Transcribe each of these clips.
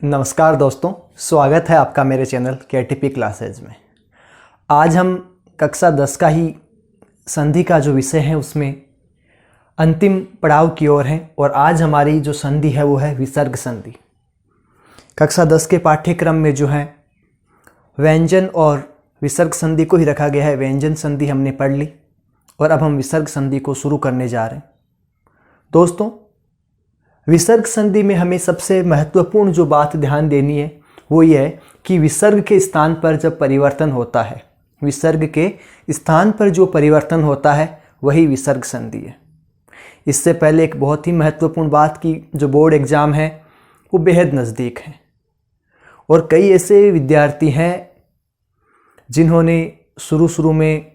नमस्कार दोस्तों, स्वागत है आपका मेरे चैनल केटीपी क्लासेज में। आज हम कक्षा 10 का ही संधि का जो विषय है उसमें अंतिम पड़ाव की ओर हैं और आज हमारी जो संधि है वो है विसर्ग संधि। कक्षा 10 के पाठ्यक्रम में जो है व्यंजन और विसर्ग संधि को ही रखा गया है। व्यंजन संधि हमने पढ़ ली और अब हम विसर्ग संधि को शुरू करने जा रहे हैं। दोस्तों, विसर्ग संधि में हमें सबसे महत्वपूर्ण जो बात ध्यान देनी है वो ये है कि विसर्ग के स्थान पर जब परिवर्तन होता है, विसर्ग के स्थान पर जो परिवर्तन होता है वही विसर्ग संधि है। इससे पहले एक बहुत ही महत्वपूर्ण बात की जो बोर्ड एग्ज़ाम है वो बेहद नज़दीक है और कई ऐसे विद्यार्थी हैं जिन्होंने शुरू में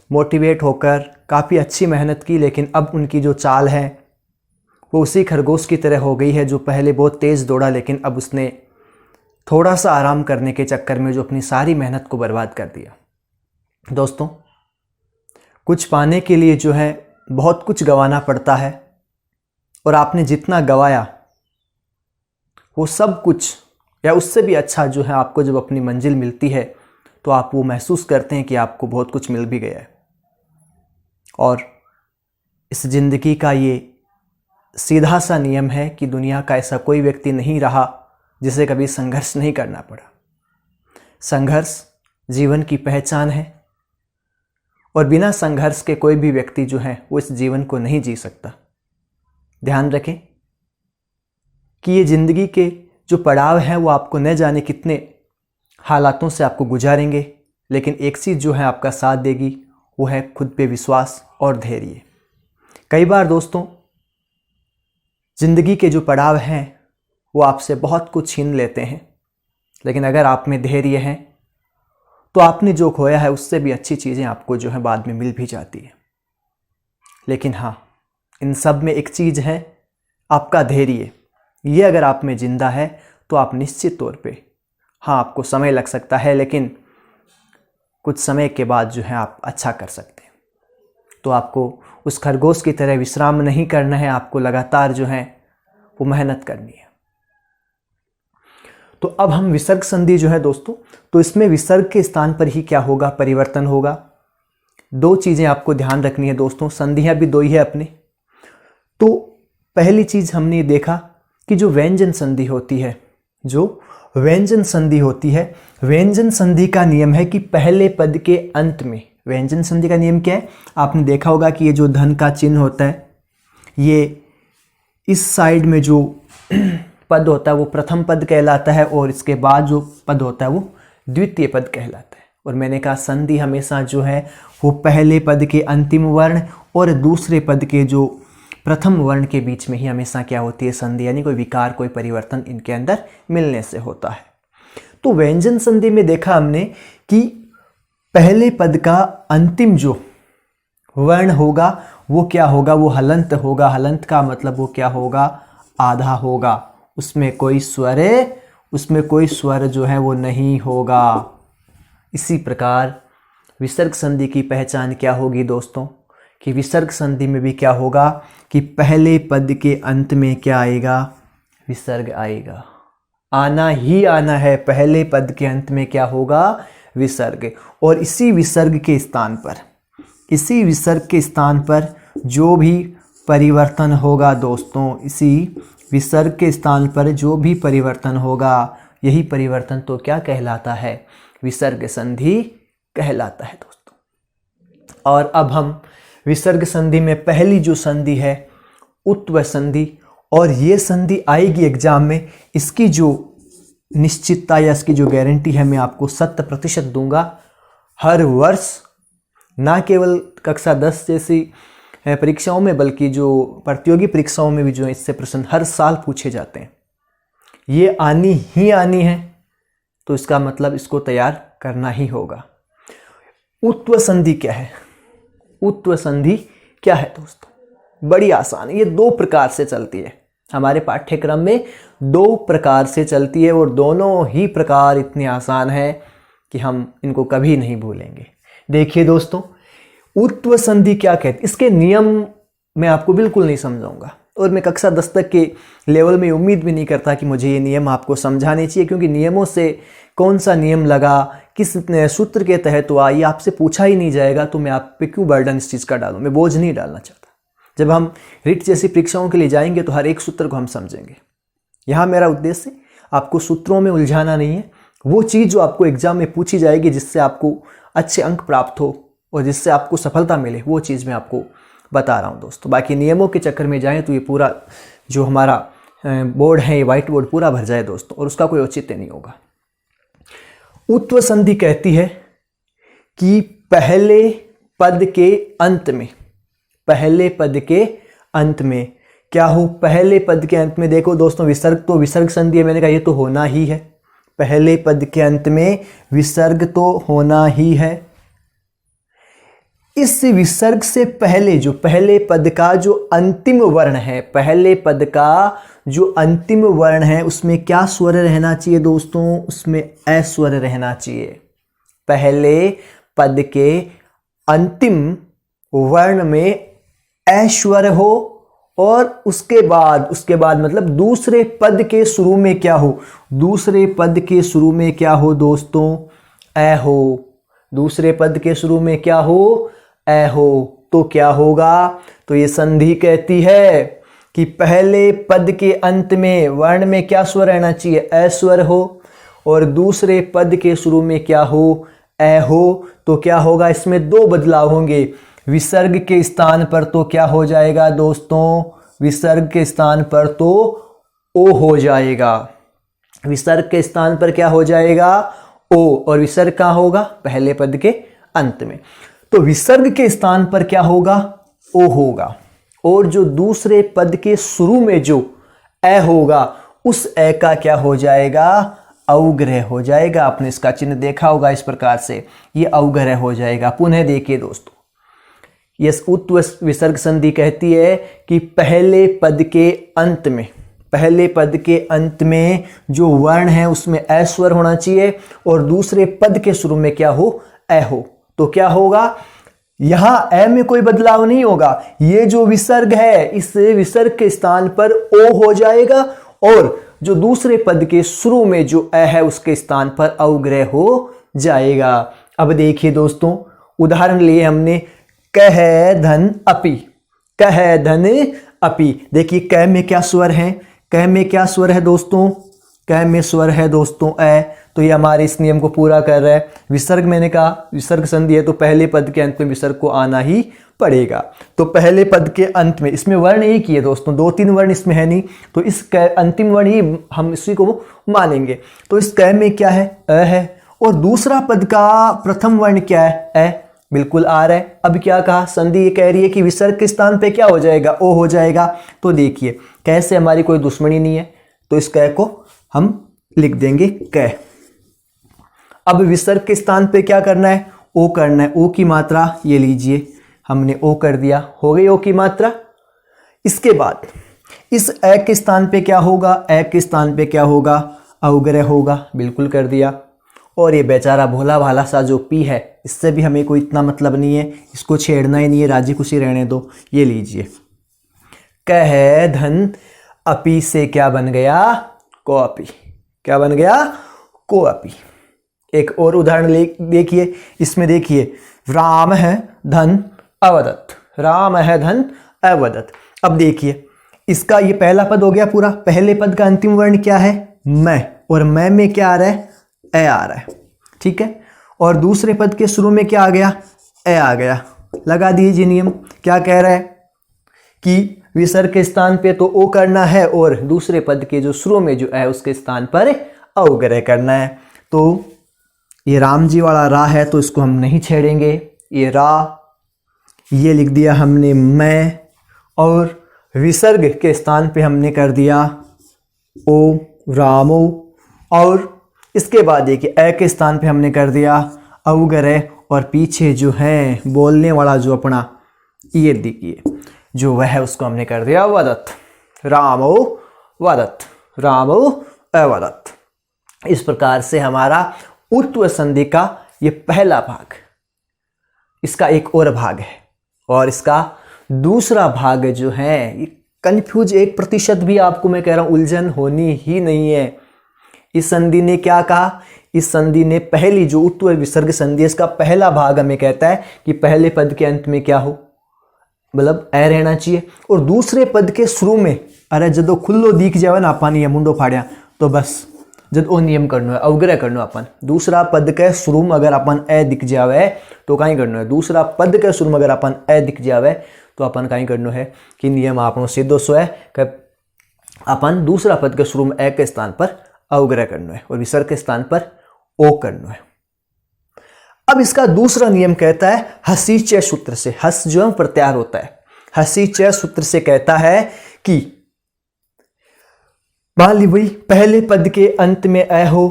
मोटिवेट होकर काफ़ी अच्छी मेहनत की, लेकिन अब उनकी जो चाल है वो उसी खरगोश की तरह हो गई है जो पहले बहुत तेज़ दौड़ा लेकिन अब उसने थोड़ा सा आराम करने के चक्कर में जो अपनी सारी मेहनत को बर्बाद कर दिया। दोस्तों, कुछ पाने के लिए जो है बहुत कुछ गंवाना पड़ता है और आपने जितना गंवाया वो सब कुछ या उससे भी अच्छा जो है आपको जब अपनी मंजिल मिलती है तो आप वो महसूस करते हैं कि आपको बहुत कुछ मिल भी गया है। और इस ज़िंदगी का ये सीधा सा नियम है कि दुनिया का ऐसा कोई व्यक्ति नहीं रहा जिसे कभी संघर्ष नहीं करना पड़ा। संघर्ष जीवन की पहचान है और बिना संघर्ष के कोई भी व्यक्ति जो है वो इस जीवन को नहीं जी सकता। ध्यान रखें कि ये ज़िंदगी के जो पड़ाव हैं वो आपको न जाने कितने हालातों से आपको गुजारेंगे, लेकिन एक चीज़ जो है आपका साथ देगी वो है खुद पे विश्वास और धैर्य। कई बार दोस्तों, ज़िंदगी के जो पड़ाव हैं वो आपसे बहुत कुछ छीन लेते हैं, लेकिन अगर आप में धैर्य है तो आपने जो खोया है उससे भी अच्छी चीज़ें आपको जो है बाद में मिल भी जाती है। लेकिन हाँ, इन सब में एक चीज़ है, आपका धैर्य। ये अगर आप में जिंदा है तो आप निश्चित तौर पे, हाँ आपको समय लग सकता है लेकिन कुछ समय के बाद जो है आप अच्छा कर सकते हैं। तो आपको उस खरगोश की तरह विश्राम नहीं करना है, आपको लगातार जो है वो मेहनत करनी है। तो अब हम विसर्ग संधि जो है दोस्तों, तो इसमें विसर्ग के स्थान पर ही क्या होगा, परिवर्तन होगा। दो चीज़ें आपको ध्यान रखनी है दोस्तों, संधियां भी दो ही है अपने। तो पहली चीज़ हमने देखा कि जो व्यंजन संधि होती है, जो व्यंजन संधि होती है, व्यंजन संधि का नियम है कि पहले पद के अंत में, व्यंजन संधि का नियम क्या है, आपने देखा होगा कि ये जो धन का चिन्ह होता है, ये इस साइड में जो पद होता है वो प्रथम पद कहलाता है और इसके बाद जो पद होता है वो द्वितीय पद कहलाता है। और मैंने कहा संधि हमेशा जो है वो पहले पद के अंतिम वर्ण और दूसरे पद के जो प्रथम वर्ण के बीच में ही हमेशा क्या होती है, संधि, यानी कोई विकार, कोई परिवर्तन इनके अंदर मिलने से होता है। तो व्यंजन संधि में देखा हमने कि पहले पद का अंतिम जो वर्ण होगा वो क्या होगा, वो हलंत होगा। हलंत का मतलब वो क्या होगा, आधा होगा, उसमें कोई स्वर जो है वो नहीं होगा। इसी प्रकार विसर्ग संधि की पहचान क्या होगी दोस्तों, कि विसर्ग संधि में भी क्या होगा कि पहले पद के अंत में क्या आएगा, विसर्ग आएगा। आना ही आना है, पहले पद के अंत में क्या होगा, विसर्ग। और इसी विसर्ग के स्थान पर जो भी परिवर्तन होगा दोस्तों, इसी विसर्ग के स्थान पर जो भी परिवर्तन होगा, यही परिवर्तन तो क्या कहलाता है, विसर्ग संधि कहलाता है दोस्तों। और अब हम विसर्ग संधि में पहली जो संधि है उत्व संधि, और ये संधि आएगी एग्जाम में। इसकी जो निश्चितता या इसकी जो गारंटी है मैं आपको 100% दूंगा। हर वर्ष, ना केवल कक्षा 10 जैसी परीक्षाओं में बल्कि जो प्रतियोगी परीक्षाओं में भी जो इससे प्रश्न हर साल पूछे जाते हैं। ये आनी ही आनी है, तो इसका मतलब इसको तैयार करना ही होगा। उत्व संधि क्या है, उत्व संधि क्या है दोस्तों, बड़ी आसान है। ये दो प्रकार से चलती है, हमारे पाठ्यक्रम में दो प्रकार से चलती है और दोनों ही प्रकार इतने आसान है कि हम इनको कभी नहीं भूलेंगे। देखिए दोस्तों, उत्व संधि क्या कहते, इसके नियम मैं आपको बिल्कुल नहीं समझाऊंगा, और मैं कक्षा 10 तक के लेवल में उम्मीद भी नहीं करता कि मुझे ये नियम आपको समझाने चाहिए, क्योंकि नियमों से कौन सा नियम लगा, किस सूत्र के तहत हुआ, ये आपसे पूछा ही नहीं जाएगा, तो मैं आप पे क्यों बर्डन इस चीज़ का डालूं, मैं बोझ नहीं डालना चाहता। जब हम रिट जैसी परीक्षाओं के लिए जाएंगे तो हर एक सूत्र को हम समझेंगे। यहाँ मेरा उद्देश्य आपको सूत्रों में उलझाना नहीं है, वो चीज़ जो आपको एग्जाम में पूछी जाएगी जिससे आपको अच्छे अंक प्राप्त हो और जिससे आपको सफलता मिले, वो चीज़ मैं आपको बता रहा हूँ दोस्तों। बाकी नियमों के चक्कर में जाएं तो ये पूरा जो हमारा बोर्ड है, ये व्हाइट बोर्ड पूरा भर जाए दोस्तों, और उसका कोई औचित्य नहीं होगा। उत्व संधि कहती है कि पहले पद के अंत में, पहले पद के अंत में क्या हो, पहले पद के अंत में देखो दोस्तों, विसर्ग तो विसर्ग संधि है, मैंने कहा ये तो होना ही है, पहले पद के अंत में विसर्ग तो होना ही है। इस विसर्ग से पहले जो पहले पद का जो अंतिम वर्ण है, पहले पद का जो अंतिम वर्ण है उसमें क्या स्वर रहना चाहिए दोस्तों, उसमें अ स्वर रहना चाहिए। पहले पद के अंतिम वर्ण में अ स्वर हो, और उसके बाद मतलब दूसरे पद के शुरू में क्या हो, दूसरे पद के शुरू में क्या हो दोस्तों, अ हो। दूसरे पद के शुरू में क्या हो, अ हो। तो क्या होगा, तो ये संधि कहती है कि पहले पद के अंत में वर्ण में क्या स्वर रहना चाहिए, अ स्वर हो, और दूसरे पद के शुरू में क्या हो, अ हो। तो क्या होगा, इसमें दो बदलाव होंगे। विसर्ग के स्थान पर तो क्या हो जाएगा दोस्तों, विसर्ग के स्थान पर तो ओ हो जाएगा, विसर्ग के स्थान पर क्या हो जाएगा, ओ, और विसर्ग कहाँ होगा, पहले पद के अंत में। तो विसर्ग के स्थान पर क्या होगा, ओ होगा, और जो दूसरे पद के शुरू में जो अ होगा उस अ का क्या हो जाएगा, अवग्रह हो जाएगा। आपने इसका चिन्ह देखा होगा इस प्रकार से, ये अवग्रह हो जाएगा। पुनः देखिए दोस्तों, यह उत्व विसर्ग संधि कहती है कि पहले पद के अंत में, पहले पद के अंत में जो वर्ण है उसमें अ स्वर होना चाहिए, और दूसरे पद के शुरू में क्या हो, अ हो। तो क्या होगा, यहां अ में कोई बदलाव नहीं होगा, ये जो विसर्ग है इस विसर्ग के स्थान पर ओ हो जाएगा, और जो दूसरे पद के शुरू में जो अ है उसके स्थान पर अवग्रह हो जाएगा। अब देखिए दोस्तों, उदाहरण लिए हमने कह धन अपि, कह धन अपि। देखिए क में क्या स्वर है, क में क्या स्वर है दोस्तों, क में स्वर है दोस्तों अ। तो ये हमारे इस नियम को पूरा कर रहा है। विसर्ग मैंने कहा विसर्ग संधि है तो पहले पद के अंत में विसर्ग को आना ही पड़ेगा। तो पहले पद के अंत में, इसमें वर्ण एक ही है दोस्तों, दो तीन वर्ण इसमें है नहीं, तो इस अंतिम वर्ण ही हम इसी को मानेंगे। तो इस क में क्या है, अ है, और दूसरा पद का प्रथम वर्ण क्या है, अ, बिल्कुल आ रहा है। अब क्या कहा, संधि ये कह रही है कि विसर्ग के स्थान पे क्या हो जाएगा, ओ हो जाएगा। तो देखिए क से हमारी कोई दुश्मनी नहीं है, तो इस क को हम लिख देंगे क। अब विसर्ग के स्थान पे क्या करना है, ओ करना है। ओ की मात्रा ये लीजिए, हमने ओ कर दिया, हो गई ओ की मात्रा। इसके बाद इस अ के स्थान पे क्या होगा, अ के स्थान पे क्या होगा, अवग्रह होगा, बिल्कुल कर दिया। और ये बेचारा भोला भाला सा जो पी है, इससे भी हमें कोई इतना मतलब नहीं है, इसको छेड़ना ही नहीं है, राजी खुशी रहने दो। ये लीजिए, कह धन अपी से क्या बन गया, को अपी। क्या बन गया, को अपी। एक और उदाहरण देखिए, इसमें देखिए राम है धन अवदत्त, राम है धन अवदत्त। अब देखिए इसका ये पहला पद हो गया पूरा, पहले पद का अंतिम वर्ण क्या है, मैं, और मैं में क्या आ रहा है, ए आ रहा है, ठीक है। और दूसरे पद के शुरू में क्या आ गया, ए आ गया। लगा दीजिए नियम, क्या कह रहा है कि विसर्ग के स्थान पे तो ओ करना है, और दूसरे पद के जो शुरू में जो है उसके स्थान पर अवग्रह करना है। तो ये राम जी वाला रा है तो इसको हम नहीं छेड़ेंगे, ये रा, ये लिख दिया हमने मैं, और विसर्ग के स्थान पे हमने कर दिया ओ, रामो। और इसके बाद देखिए अ के स्थान पे हमने कर दिया अवग्रह, और पीछे जो है बोलने वाला जो अपना ये देखिए जो वह है उसको हमने कर दिया वदत, रामो वदत, रामो अवदत्त। इस प्रकार से हमारा उत्व संधि का ये पहला भाग, इसका एक और भाग है, और इसका दूसरा भाग जो है ये कंफ्यूज 1% भी आपको मैं कह रहा हूं उलझन होनी ही नहीं है। इस संधि ने क्या कहा, इस संधि ने पहली जो उत्व विसर्ग संधि है इसका पहला भाग हमें कहता है कि पहले पद के अंत में क्या हो, मतलब ए रहना चाहिए, और दूसरे पद के शुरू में अरे जदों खुल्लो दिख जावे ना अपन ये मुंडो फाड़िया तो बस जब ओ नियम करना है, अवग्रह करना है अपन। दूसरा पद के शुरू में अगर अपन ए दिख जावे तो कहीं करना है, दूसरा पद के शुरू में अगर अपन ए दिख जावे तो अपन कहीं करना है कि नियम आपनो सीधो सो है कि अपन दूसरा पद के शुरू में ए के स्थान पर अवग्रह करना है और विसर्ग के स्थान पर ओ करना है। अब इसका दूसरा नियम कहता है हसी च सूत्र से, हस जो प्रत्याहार होता है, हसी च सूत्र से कहता है कि मान ली भाई पहले पद के अंत में अ हो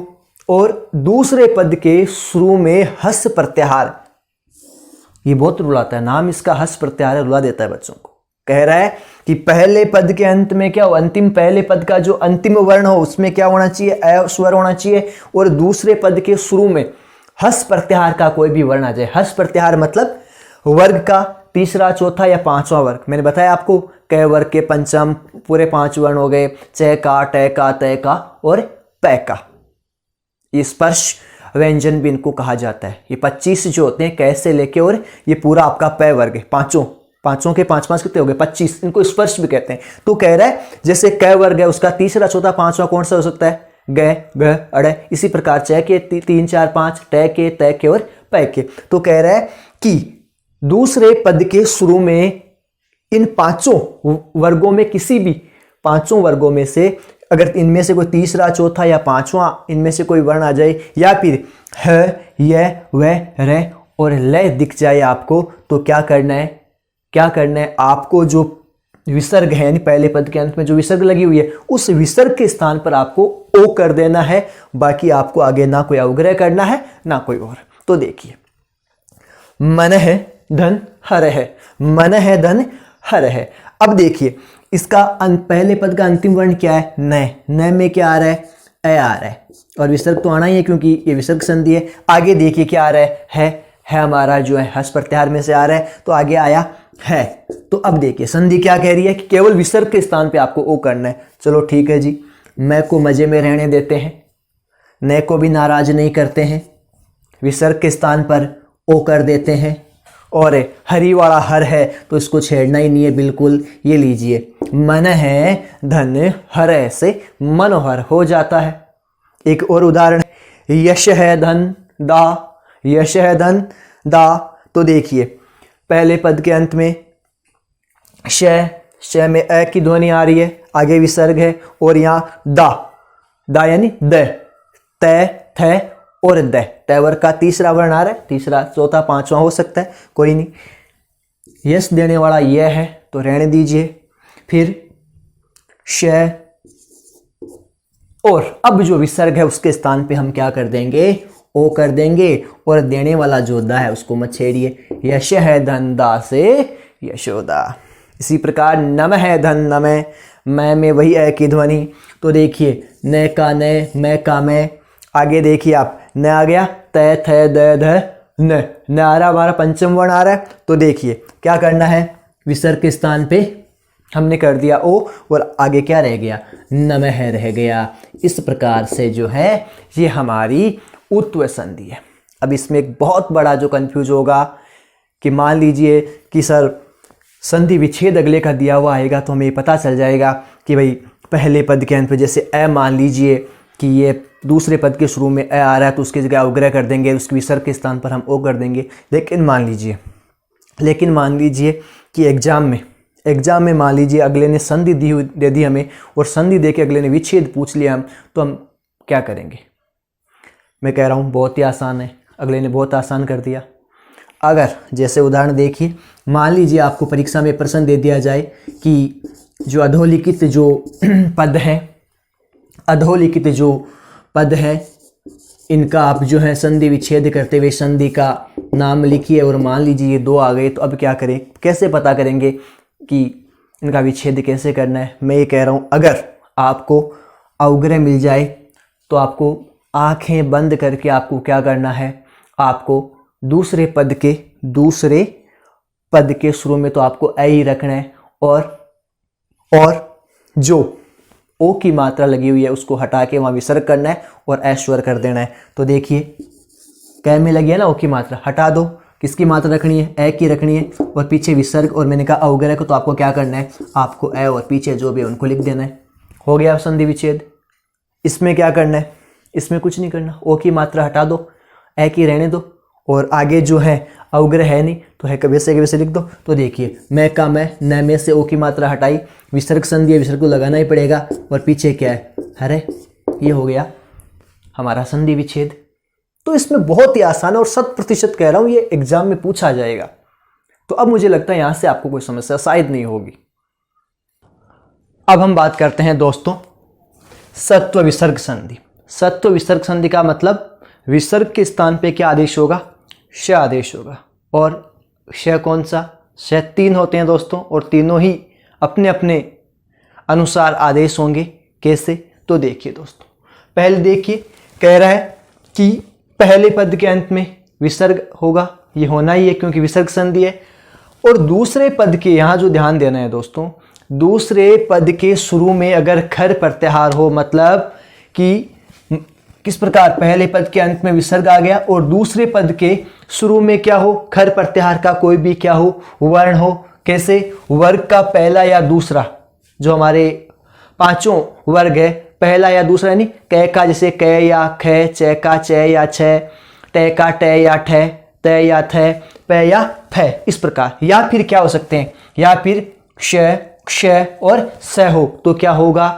और दूसरे पद के शुरू में हस प्रत्याहार, ये बहुत रुलाता है, नाम इसका हस प्रत्याहार रुला देता है बच्चों को। कह रहा है कि पहले पद के अंत में क्या हो, अंतिम पहले पद का जो अंतिम वर्ण हो उसमें क्या होना चाहिए, अ स्वर होना चाहिए, और दूसरे पद के शुरू में हस प्रत्याहार का कोई भी वर्ण आ जाए। हस प्रत्याहार मतलब वर्ग का तीसरा चौथा या पांचवा वर्ग, मैंने बताया आपको क वर्ग के पंचम पूरे 5 वर्ण हो गए, च का, ट का, त का और प का। ये स्पर्श व्यंजन भी इनको कहा जाता है। ये 25 जो होते हैं क से लेके और ये पूरा आपका प वर्ग है, पांचों के 5 कितने हो गए 25, इनको स्पर्श भी कहते हैं। तो कह रहा है जैसे क वर्ग है उसका तीसरा चौथा पांचवा कौन सा हो सकता है, ग ग अड़, इसी प्रकार च के 3 4 5, ट के, त के और प के। तो कह रहा है कि दूसरे पद के शुरू में इन 5 वर्गों में किसी भी 5 वर्गों में से अगर इनमें से कोई तीसरा चौथा या पांचवा इनमें से कोई वर्ण आ जाए या फिर ह य व र और ल दिख जाए आपको, तो क्या करना है, क्या करना है आपको, जो विसर्ग है यानी पहले पद के अंत में जो विसर्ग लगी हुई है उस विसर्ग के स्थान पर आपको ओ कर देना है। बाकी आपको आगे ना कोई अवग्रह करना है ना कोई और। तो देखिए मन है धन हर है, मन है धन हर है। अब देखिए इसका पहले पद का अंतिम वर्ण क्या है, न, न में क्या आ रहा है, ए आ रहा है, और विसर्ग तो आना ही है क्योंकि ये विसर्ग संधि है। आगे देखिए क्या आ रहा है हमारा जो है हस प्रत्याहार में से आ रहा है, तो आगे आया है। तो अब देखिए संधि क्या कह रही है कि केवल विसर्ग के स्थान पे आपको ओ करना है। चलो ठीक है जी, मैं को मजे में रहने देते हैं, न को भी नाराज नहीं करते हैं, विसर्ग के स्थान पर ओ कर देते हैं, और हरी वाला हर है तो इसको छेड़ना ही नहीं है बिल्कुल। ये लीजिए मन है धन हर से मनोहर हो जाता है। एक और उदाहरण, यश है धन दा, यश है धन दा। तो देखिए पहले पद के अंत में श में अ की ध्वनि आ रही है, आगे विसर्ग है, और यहाँ दा यानी द, त थ और द, तैवर का तीसरा वर्ण आ रहा है, तीसरा चौथा पांचवा हो सकता है, कोई नहीं। यश देने वाला यह है तो रहने दीजिए। फिर श, और अब जो विसर्ग है उसके स्थान पे हम क्या कर देंगे, ओ कर देंगे, और देने वाला जो दा है उसको मत छेड़िए। यश है धन दा से यशोदा। इसी प्रकार नम है धन नमः, मैं में वही है की ध्वनि। तो देखिए न का न, मैं का मैं, आगे देखिए आप न आ गया, त थ द ध न आ रहा, हमारा पंचम वर्ण आ रहा है। तो देखिए क्या करना है, विसर्ग के स्थान पे हमने कर दिया ओ, और आगे क्या रह गया, नमः रह गया। इस प्रकार से जो है ये हमारी उत्व संधि है। अब इसमें एक बहुत बड़ा जो कंफ्यूज होगा कि मान लीजिए कि सर संधि विच्छेद अगले का दिया हुआ आएगा तो हमें पता चल जाएगा कि भाई पहले पद के अंत पे जैसे अ, मान लीजिए कि ये दूसरे पद के शुरू में अ आ रहा है तो उसकी जगह अवग्रह कर देंगे, उसके विसर्ग के स्थान पर हम ओ कर देंगे। लेकिन मान लीजिए कि एग्जाम में मान लीजिए अगले ने संधि दे दी हमें, और संधि दे के अगले ने विच्छेद पूछ लिया तो हम क्या करेंगे। मैं कह रहा हूँ बहुत ही आसान है, अगले ने बहुत आसान कर दिया। अगर जैसे उदाहरण देखिए, मान लीजिए आपको परीक्षा में प्रश्न दे दिया जाए कि जो अधोलिखित जो पद है इनका आप जो है संधि विच्छेद करते हुए संधि का नाम लिखिए, और मान लीजिए ये 2 आ गए, तो अब क्या करें, कैसे पता करेंगे कि इनका विच्छेद कैसे करना है। मैं ये कह रहा हूँ अगर आपको अवग्रह मिल जाए तो आपको आंखें बंद करके आपको क्या करना है, आपको दूसरे पद के शुरू में तो आपको ए ही रखना है, और और जो ओ की मात्रा लगी हुई है उसको हटा के वहां विसर्ग करना है और ऐश्वर कर देना है। तो देखिए कै में लगी है ना ओ की मात्रा, हटा दो, किसकी मात्रा रखनी है, ए की रखनी है, और पीछे विसर्ग, और मैंने कहा अवग्रह को, तो आपको क्या करना है, आपको ए और पीछे जो भी है उनको लिख देना है। हो गया संधि विच्छेद। इसमें क्या करना है, इसमें कुछ नहीं करना, ओ की मात्रा हटा दो, ए की रहने दो, और आगे जो है अवग्रह है नहीं तो है वैसे के वैसे लिख दो। तो देखिए मैं का मैं, न में से ओ की मात्रा हटाई, विसर्ग संधि है, विसर्ग को लगाना ही पड़ेगा, और पीछे क्या है, अरे ये हो गया हमारा संधि विच्छेद। तो इसमें बहुत ही आसान है और 100% कह रहा हूं ये एग्जाम में पूछा जाएगा। तो अब मुझे लगता है यहां से आपको कोई समस्या शायद नहीं होगी। अब हम बात करते हैं दोस्तों सत्व विसर्ग संधि। सत्व विसर्ग संधि का मतलब विसर्ग के स्थान पे क्या आदेश होगा, श आदेश होगा। और श कौन सा, श 3 होते हैं दोस्तों, और तीनों ही अपने अपने अनुसार आदेश होंगे। कैसे, तो देखिए दोस्तों, पहले देखिए कह रहा है कि पहले पद के अंत में विसर्ग होगा, ये होना ही है क्योंकि विसर्ग संधि है। और दूसरे पद के, यहां जो ध्यान देना है दोस्तों, दूसरे पद के शुरू में अगर खर प्रत्याहार हो, मतलब कि किस प्रकार, पहले पद के अंत में विसर्ग आ गया और दूसरे पद के शुरू में क्या हो, खर प्रत्याहार का कोई भी क्या हो, वर्ण हो। कैसे, वर्ग का पहला या दूसरा, जो हमारे पांचों वर्ग है, पहला या दूसरा, यानी कै का जैसे कै या ख, च का च या छ, टे का टे या ठ, त या थ, प या फ, इस प्रकार। या फिर क्या हो सकते हैं, या फिर क्ष, क्ष और स हो, तो क्या होगा,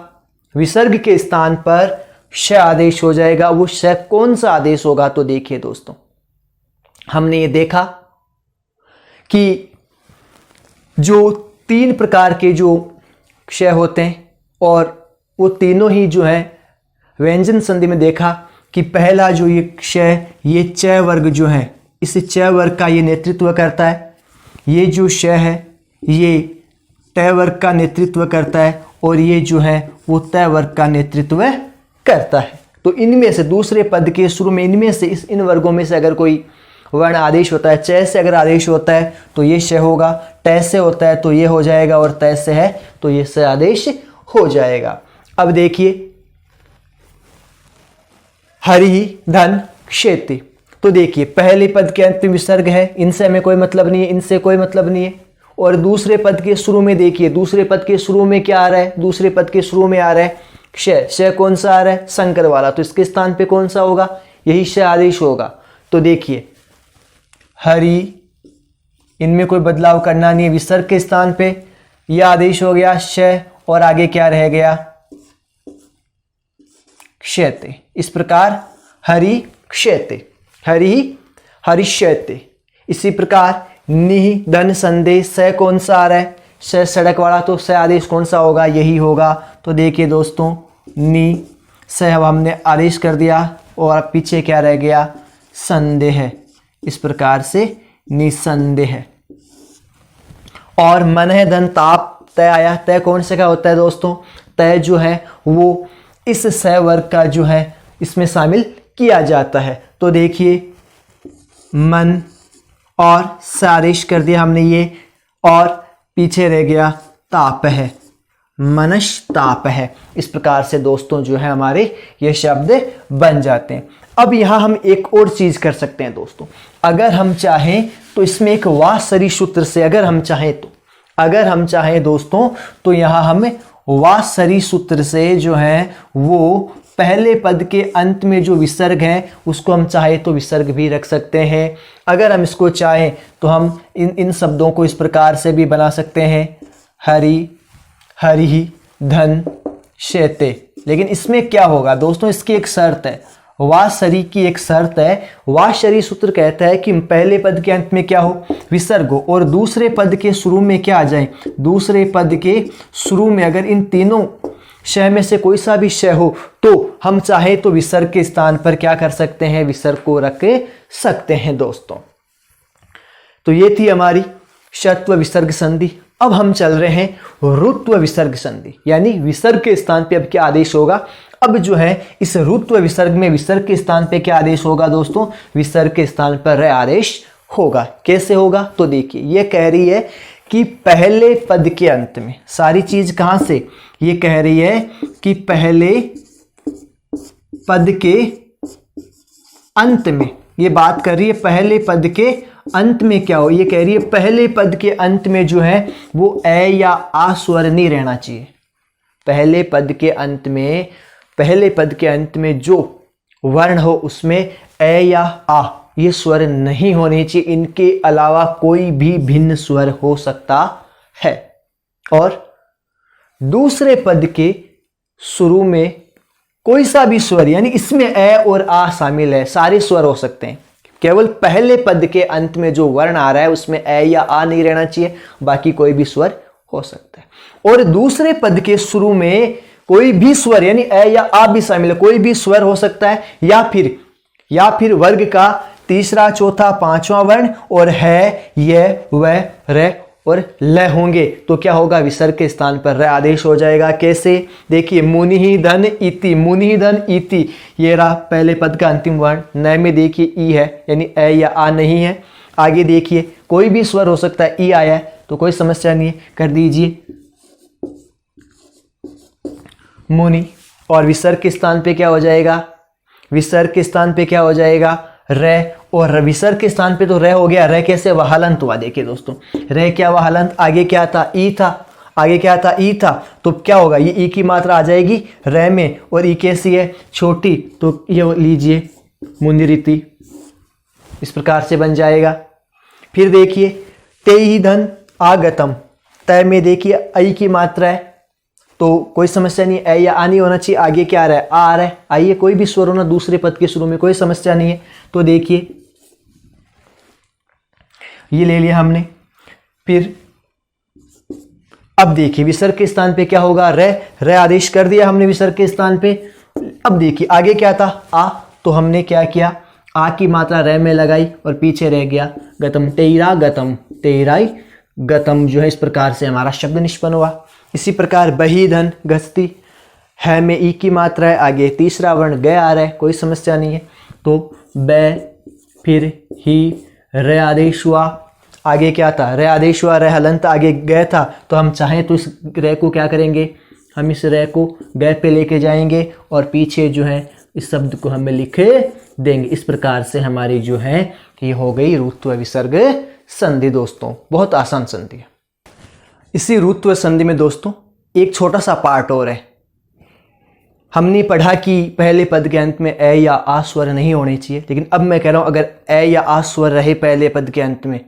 विसर्ग के स्थान पर श आदेश हो जाएगा। वो श कौन सा आदेश होगा, तो देखिए दोस्तों, हमने ये देखा कि जो 3 प्रकार के जो क्ष होते हैं, और वो तीनों ही जो है व्यंजन संधि में देखा कि पहला जो ये क्ष, ये च वर्ग जो है, इस च वर्ग का ये नेतृत्व करता है। ये जो श है ये ट वर्ग का नेतृत्व करता है, और ये जो है वो त वर्ग का नेतृत्व करता है। तो इनमें से दूसरे पद के शुरू में इनमें से इन वर्गों में से अगर कोई वर्ण आदेश होता है, च से अगर आदेश होता है तो ये श होगा, ट से होता है तो ये हो जाएगा, और त से है तो ये स आदेश हो जाएगा। अब देखिए हरि धन क्षेति, तो देखिए पहले पद के अंत में विसर्ग है, इनसे हमें कोई मतलब नहीं है, इनसे कोई मतलब नहीं है। और दूसरे पद के शुरू में देखिए, दूसरे पद के शुरू में क्या आ रहा है, दूसरे पद के शुरू में आ रहा है श, श कौन सा आ रहा है, संकर वाला, तो इसके स्थान पे कौन सा होगा, यही श आदेश होगा। तो देखिए हरि, इनमें कोई बदलाव करना नहीं है, विसर्ग के स्थान पे यह आदेश हो गया श, और आगे क्या रह गया, क्षेते। इस प्रकार हरि क्षेते, हरि हरिष्यते। इसी प्रकार निह धन संदेश, स कौन सा आ रहा है, स सड़क वाला, तो स आदेश कौन सा होगा, यही होगा। तो देखिए दोस्तों नि स हमने आदेश कर दिया, और पीछे क्या रह गया, संदेह। इस प्रकार से निसंदेह। और मन है धन ताप, तय आया, तय कौन से का होता है दोस्तों, तय जो है वो इस स वर्ग का जो है इसमें शामिल किया जाता है। तो देखिए मन और स आदेश कर दिया हमने ये, और पीछे रह गया ताप है, मनस्ताप है। इस प्रकार से दोस्तों जो है हमारे ये शब्द बन जाते हैं। अब यहाँ हम एक और चीज कर सकते हैं दोस्तों, अगर हम चाहें तो इसमें एक वा सरी सूत्र से, अगर हम चाहें दोस्तों, तो यहाँ हम वा सरी सूत्र से जो है वो पहले पद के अंत में जो विसर्ग है उसको हम चाहे तो विसर्ग भी रख सकते हैं। अगर हम इसको चाहें तो हम इन शब्दों को इस प्रकार से भी बना सकते हैं, हरि हरि धन शेते। लेकिन इसमें क्या होगा दोस्तों, इसकी एक शर्त है, वा सरी की एक शर्त है। वा सरी सूत्र कहता है कि पहले पद के अंत में क्या हो, विसर्ग हो, और दूसरे पद के शुरू में क्या आ जाए, दूसरे पद के शुरू में अगर इन तीनों श में से कोई सा भी श हो तो हम चाहे तो विसर्ग के स्थान पर क्या कर सकते हैं, विसर्ग को रख सकते हैं दोस्तों। तो ये थी हमारी षत्व विसर्ग संधि। अब हम चल रहे हैं ऋत्व विसर्ग संधि, यानी विसर्ग के स्थान पे अब क्या आदेश होगा। अब जो है इस ऋत्व विसर्ग में विसर्ग के स्थान पे क्या आदेश होगा दोस्तों, विसर्ग के स्थान पर र आदेश होगा। कैसे होगा, तो देखिए ये कह रही है कि पहले पद के अंत में, सारी चीज कहां से, ये कह रही है कि पहले पद के अंत में, ये बात कर रही है पहले पद के अंत में क्या हो, ये कह रही है पहले पद के अंत में जो है वो ए या आ स्वर नहीं रहना चाहिए। पहले पद के अंत में, पहले पद के अंत में जो वर्ण हो उसमें ए या आ ये स्वर नहीं होने चाहिए, इनके अलावा कोई भी भिन्न स्वर हो सकता है। और दूसरे पद के शुरू में कोई सा भी स्वर, यानी इसमें ए और आ शामिल है, सारे स्वर हो सकते हैं, केवल पहले पद के अंत में जो वर्ण आ रहा है उसमें ए या आ नहीं रहना चाहिए, बाकी कोई भी स्वर हो सकता है। और दूसरे पद के शुरू में कोई भी स्वर, यानी ए या आ भी शामिल है, कोई भी स्वर हो सकता है, या फिर वर्ग का तीसरा, चौथा, पांचवा वर्ण और है, यह, वह, रे और ल होंगे, तो क्या होगा, विसर्ग के स्थान पर र आदेश हो जाएगा। कैसे, देखिए, मुनि ही धन इति, मुनि ही धन इति, ये रहा पहले पद का अंतिम वर्ण। न में देखिए ई है, यानी ए या आ नहीं है। आगे देखिए कोई भी स्वर हो सकता है, ई आया है तो कोई समस्या नहीं है, कर दीजिए मुनि, और विसर्ग के स्थान पे क्या हो जाएगा, विसर्ग के स्थान पे क्या हो जाएगा, रे, और विसर्ग के स्थान पे तो रे हो गया। रे कैसे, वहालंत हुआ। देखिए दोस्तों, रे क्या वहालंत, आगे क्या था, ई था, आगे क्या था, ई था, तो क्या होगा, ये ई की मात्रा आ जाएगी रे में, और ई कैसी है, छोटी, तो ये लीजिए मुनिरिति, इस प्रकार से बन जाएगा। फिर देखिए ते ही धन आगतम, तय में देखिए आई की मात्रा है तो कोई समस्या नहीं, ए या आ नहीं होना चाहिए। आगे क्या आ रहा है, आ रहा है, आइए कोई भी स्वर होना दूसरे पद के शुरू में, कोई समस्या नहीं है। तो देखिए ये ले लिया हमने। फिर अब देखिए विसर्ग के स्थान पे क्या होगा, रे, रे आदेश कर दिया हमने विसर्ग के स्थान पे। अब देखिए आगे क्या था, आ, तो हमने क्या किया, आ की मात्रा रे में लगाई और पीछे रह गया गतम, तेरा गतम, तेराई गतम, जो है इस प्रकार से हमारा शब्द निष्पन्न हुआ। इसी प्रकार बही धन गस्ती, है में ई की मात्रा है, आगे तीसरा वर्ण ग आ रहा है, कोई समस्या नहीं है। तो ब, फिर ही, रे आदेश हुआ। आगे क्या था, रे आदेश हुआ, रे हलंत, आगे ग था, तो हम चाहें तो इस रे को क्या करेंगे, हम इस रे को ग पे लेके जाएंगे और पीछे जो है इस शब्द को हमें लिखे देंगे। इस प्रकार से हमारी जो है ये हो गई रुत्व विसर्ग संधि। दोस्तों बहुत आसान संधि है। इसी रुत्व संधि में दोस्तों एक छोटा सा पार्ट और है। हमने पढ़ा कि पहले पद के अंत में ए या आ स्वर नहीं होने चाहिए, लेकिन अब मैं कह रहा हूं अगर ए या आ स्वर रहे पहले पद के अंत में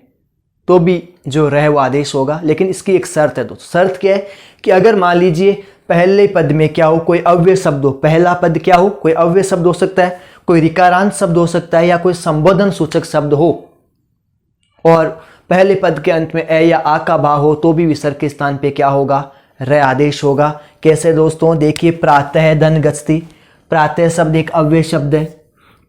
तो भी जो रहे वो आदेश होगा। लेकिन इसकी एक शर्त है दोस्तों। शर्त क्या है कि अगर मान लीजिए पहले पद में क्या हो, कोई अव्यय शब्द हो, पहला पद क्या हो, कोई अव्यय शब्द हो सकता है, कोई ऋकारांत शब्द हो सकता है, या कोई संबोधन सूचक शब्द हो, और पहले पद के अंत में ए या आ का भाव हो, तो भी विसर्ग के स्थान पे क्या होगा, रे आदेश होगा। कैसे दोस्तों, देखिए प्रातः धन गच्छति, प्रातः शब्द एक अव्यय शब्द है।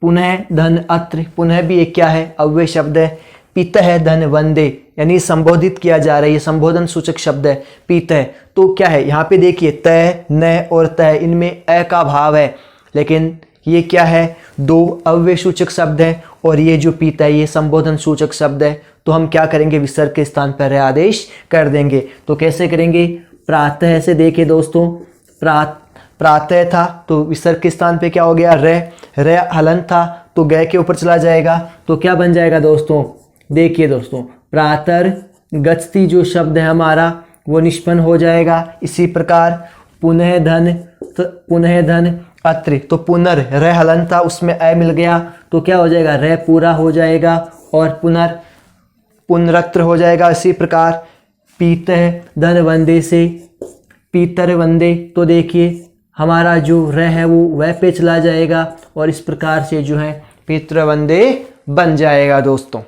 पुनः धन अत्र, पुनः भी एक क्या है, अव्यय शब्द है। पितः धन वंदे, यानी संबोधित किया जा रहा है, ये संबोधन सूचक शब्द है पितः। तो क्या है यहाँ पे देखिए तय, न और तय, इनमें ए का भाव है, लेकिन ये क्या है, दो अव्यय सूचक शब्द है, और ये जो पिता है ये संबोधन सूचक शब्द है। तो हम क्या करेंगे, विसर्ग के स्थान पर रे आदेश कर देंगे। तो कैसे करेंगे, प्रातः से देखिए दोस्तों, प्रातः था तो विसर्ग के स्थान पे क्या हो गया, रे, रे हलन था तो गय के ऊपर चला जाएगा, तो क्या बन जाएगा दोस्तों, देखिए दोस्तों प्रातर गच्छति जो शब्द है हमारा वो निष्पन्न हो जाएगा। इसी प्रकार पुनः धन, तो पुनः धन अत्र, तो पुनर रे हलन था उसमें ए मिल गया, तो क्या हो जाएगा, रे पूरा हो जाएगा और पुनरत्र हो जाएगा। इसी प्रकार पीतः धन वंदे से पीतर वंदे, तो देखिए हमारा जो रे है वो वह पे चला जाएगा, और इस प्रकार से जो है पितृ वंदे बन जाएगा दोस्तों।